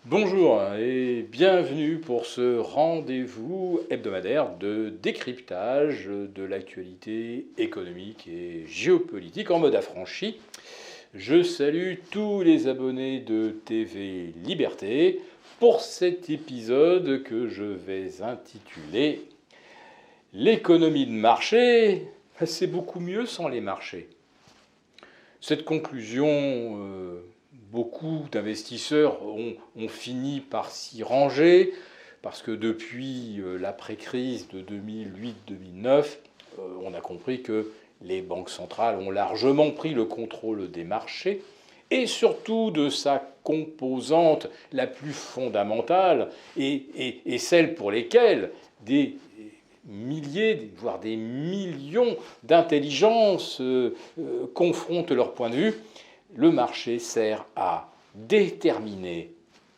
Bonjour et bienvenue pour ce rendez-vous hebdomadaire de décryptage de l'actualité économique et géopolitique en mode affranchi. Je salue tous les abonnés de TV Liberté pour cet épisode que je vais intituler L'économie de marché, c'est beaucoup mieux sans les marchés. Cette conclusion, beaucoup d'investisseurs ont fini par s'y ranger, parce que depuis l'après-crise de 2008-2009, on a compris que les banques centrales ont largement pris le contrôle des marchés, et surtout de sa composante la plus fondamentale, et celle pour lesquelles des milliers, voire des millions d'intelligences confrontent leur point de vue. Le marché sert à déterminer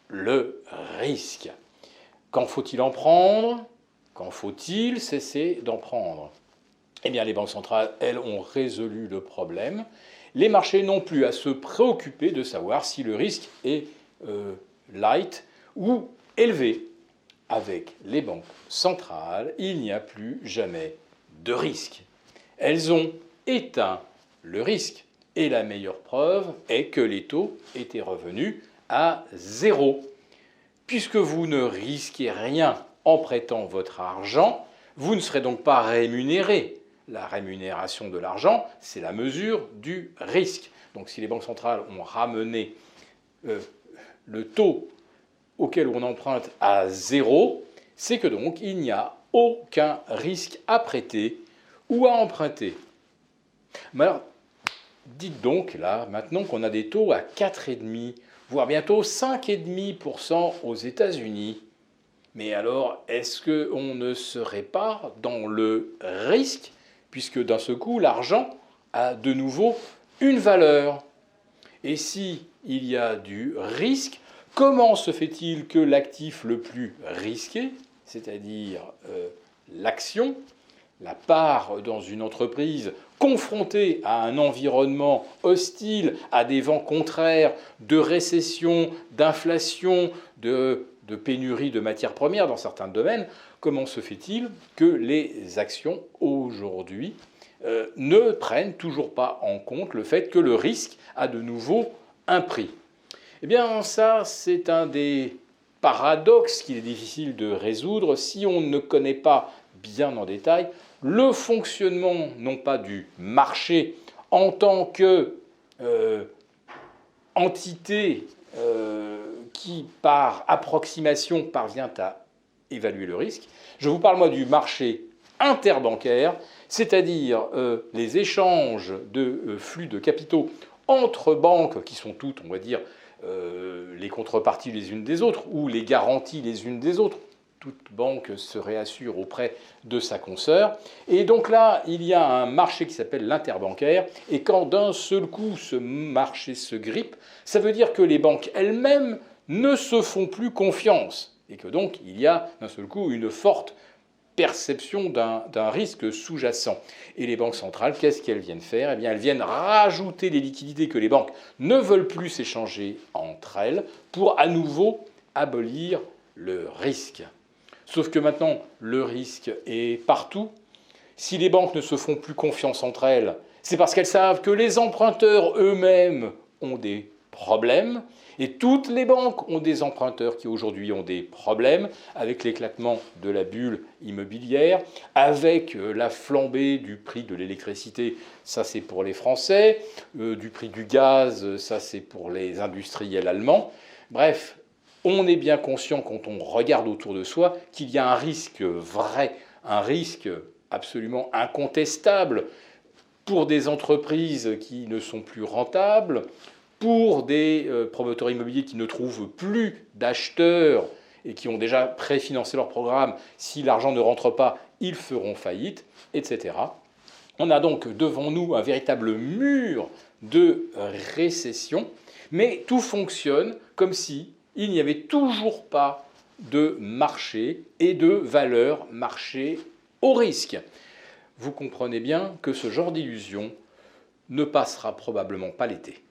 le risque. Quand faut-il en prendre? Quand faut-il cesser d'en prendre? Eh bien, les banques centrales, elles, ont résolu le problème. Les marchés n'ont plus à se préoccuper de savoir si le risque est light ou élevé. Avec les banques centrales, il n'y a plus jamais de risque. Elles ont éteint le risque. Et la meilleure preuve est que les taux étaient revenus à zéro. Puisque vous ne risquez rien en prêtant votre argent, vous ne serez donc pas rémunéré. La rémunération de l'argent, c'est la mesure du risque. Donc si les banques centrales ont ramené le taux auquel on emprunte à zéro, c'est que donc il n'y a aucun risque à prêter ou à emprunter. Mais alors, dites donc là, maintenant qu'on a des taux à 4,5%, voire bientôt 5,5% aux États-Unis, mais alors est-ce qu'on ne serait pas dans le risque, puisque d'un seul coup l'argent a de nouveau une valeur? Et si il y a du risque, comment se fait-il que l'actif le plus risqué, c'est-à-dire l'action, la part dans une entreprise confrontée à un environnement hostile, à des vents contraires, de récession, d'inflation, de pénurie de matières premières dans certains domaines, comment se fait-il que les actions aujourd'hui ne prennent toujours pas en compte le fait que le risque a de nouveau un prix? Eh bien, ça, c'est un des paradoxes qu'il est difficile de résoudre si on ne connaît pas bien en détail le fonctionnement, non pas du marché en tant que entité qui, par approximation, parvient à évaluer le risque. Je vous parle, moi, du marché interbancaire, c'est-à-dire les échanges de flux de capitaux entre banques qui sont toutes, on va dire, les contreparties les unes des autres ou les garanties les unes des autres. Toute banque se réassure auprès de sa consoeur. Et donc là, il y a un marché qui s'appelle l'interbancaire. Et quand d'un seul coup ce marché se grippe, ça veut dire que les banques elles-mêmes ne se font plus confiance. Et que donc il y a d'un seul coup une forte perception d'un risque sous-jacent. Et les banques centrales, qu'est-ce qu'elles viennent faire? Eh bien, elles viennent rajouter les liquidités que les banques ne veulent plus s'échanger entre elles pour à nouveau abolir le risque. Sauf que maintenant, le risque est partout. Si les banques ne se font plus confiance entre elles, c'est parce qu'elles savent que les emprunteurs eux-mêmes ont des problèmes. Et toutes les banques ont des emprunteurs qui aujourd'hui ont des problèmes avec l'éclatement de la bulle immobilière, avec la flambée du prix de l'électricité, ça c'est pour les Français, du prix du gaz, ça c'est pour les industriels allemands. Bref, on est bien conscient quand on regarde autour de soi qu'il y a un risque vrai, un risque absolument incontestable pour des entreprises qui ne sont plus rentables, pour des promoteurs immobiliers qui ne trouvent plus d'acheteurs et qui ont déjà préfinancé leur programme. Si l'argent ne rentre pas, ils feront faillite, etc. On a donc devant nous un véritable mur de récession, mais tout fonctionne comme si il n'y avait toujours pas de marché et de valeur marché au risque. Vous comprenez bien que ce genre d'illusion ne passera probablement pas l'été.